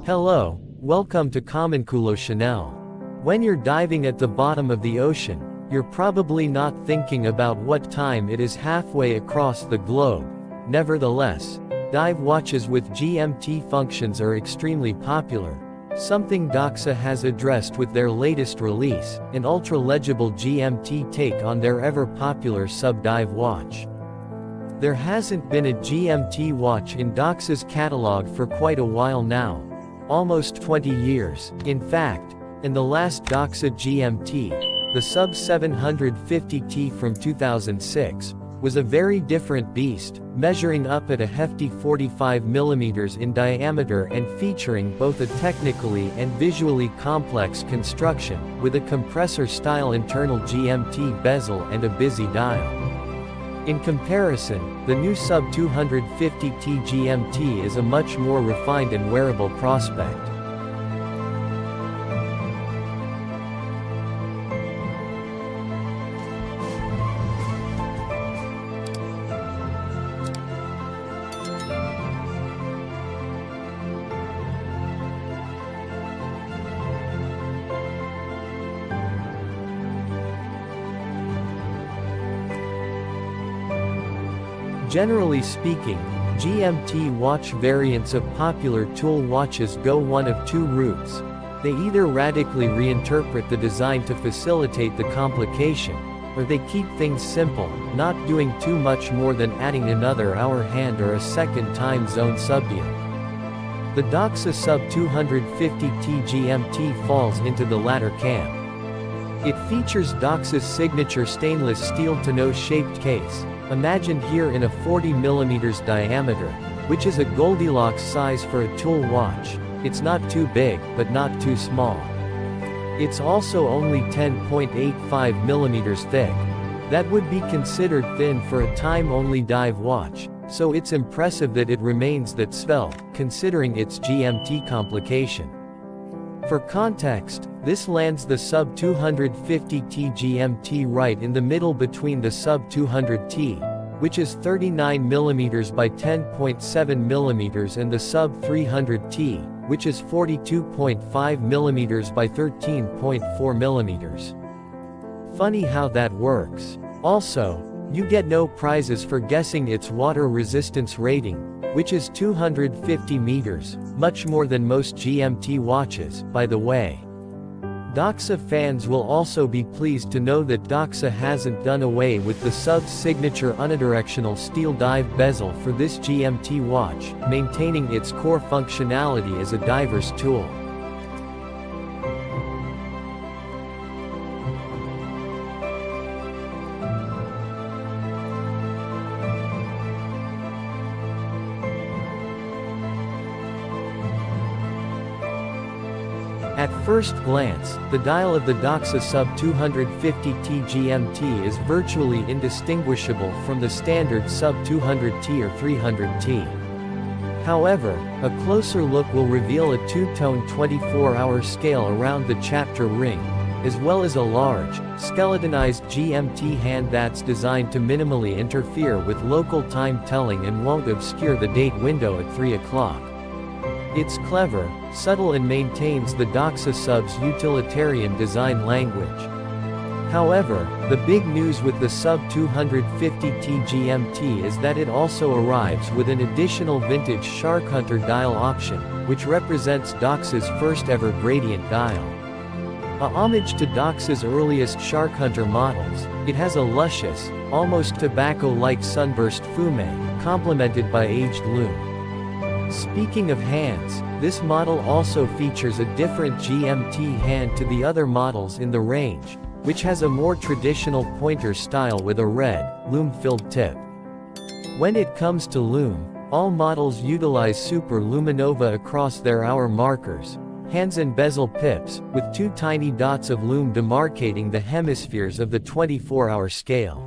Hello, welcome to Cominculo Chanel. When you're diving at the bottom of the ocean, you're probably not thinking about what time it is halfway across the globe. Nevertheless, dive watches with GMT functions are extremely popular, something Doxa has addressed with their latest release, an ultra-legible GMT take on their ever-popular sub-dive watch. There hasn't been a GMT watch in Doxa's catalog for quite a while now. Almost 20 years, in fact, and the last Doxa GMT, the Sub 750T from 2006, was a very different beast, measuring up at a hefty 45mm in diameter and featuring both a technically and visually complex construction, with a compressor-style internal GMT bezel and a busy dial. In comparison, the new Sub 250T GMT is a much more refined and wearable prospect. Generally speaking, GMT watch variants of popular tool watches go one of two routes. They either radically reinterpret the design to facilitate the complication, or they keep things simple, not doing too much more than adding another hour hand or a second time zone subdial. The Doxa Sub 250T GMT falls into the latter camp. It features Doxa's signature stainless steel tonneau shaped case, imagined here in a 40mm diameter, which is a Goldilocks size for a tool watch. It's not too big, but not too small. It's also only 10.85mm thick. That would be considered thin for a time-only dive watch, so it's impressive that it remains that svelte, considering its GMT complication. For context, this lands the Sub 250T GMT right in the middle between the Sub 200T, which is 39mm by 10.7mm, and the Sub 300T, which is 42.5mm by 13.4mm. Funny how that works. Also, you get no prizes for guessing its water resistance rating, which is 250 meters, much more than most GMT watches, by the way. Doxa fans will also be pleased to know that Doxa hasn't done away with the Sub's signature unidirectional steel dive bezel for this GMT watch, maintaining its core functionality as a diver's tool. At first glance, the dial of the Doxa Sub 250T GMT is virtually indistinguishable from the standard Sub 200T or 300T. However, a closer look will reveal a two-tone 24-hour scale around the chapter ring, as well as a large, skeletonized GMT hand that's designed to minimally interfere with local time telling and won't obscure the date window at 3 o'clock. It's clever, subtle, and maintains the Doxa Sub's utilitarian design language. However, the big news with the Sub 250T GMT is that it also arrives with an additional vintage Sharkhunter dial option, which represents Doxa's first ever gradient dial. A homage to Doxa's earliest Sharkhunter models, it has a luscious, almost tobacco-like sunburst fume, complemented by aged lume. Speaking of hands, this model also features a different GMT hand to the other models in the range, which has a more traditional pointer style with a red, lume-filled tip. When it comes to lume, all models utilize Super Luminova across their hour markers, hands and bezel pips, with two tiny dots of lume demarcating the hemispheres of the 24-hour scale.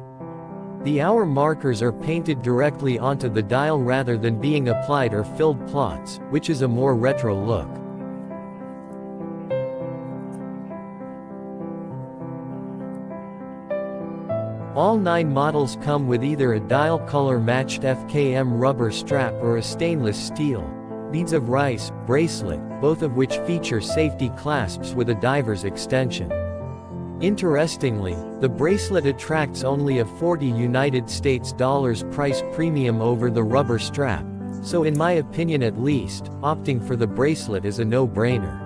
The hour markers are painted directly onto the dial rather than being applied or filled plots, which is a more retro look. All 9 models come with either a dial color matched FKM rubber strap or a stainless steel, Beads of Rice bracelet, both of which feature safety clasps with a diver's extension. Interestingly, the bracelet attracts only a $40 price premium over the rubber strap, so in my opinion at least, opting for the bracelet is a no-brainer.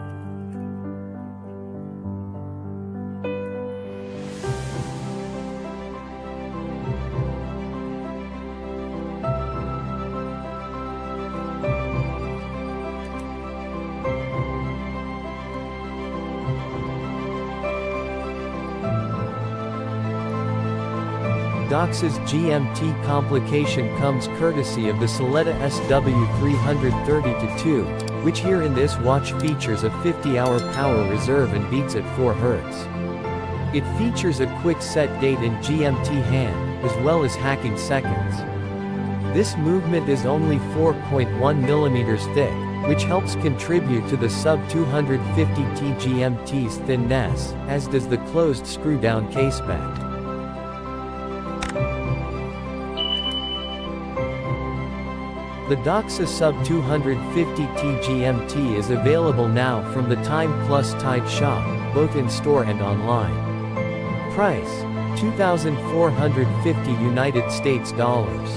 DOXA's GMT complication comes courtesy of the Soletta SW330-2, which here in this watch features a 50-hour power reserve and beats at 4 Hz. It features a quick set date in GMT hand, as well as hacking seconds. This movement is only 4.1 mm thick, which helps contribute to the sub-250T GMT's thinness, as does the closed screw-down caseback. The DOXA Sub-250T GMT is available now from the Time Plus Tide shop, both in store and online. Price: $2,450 US dollars.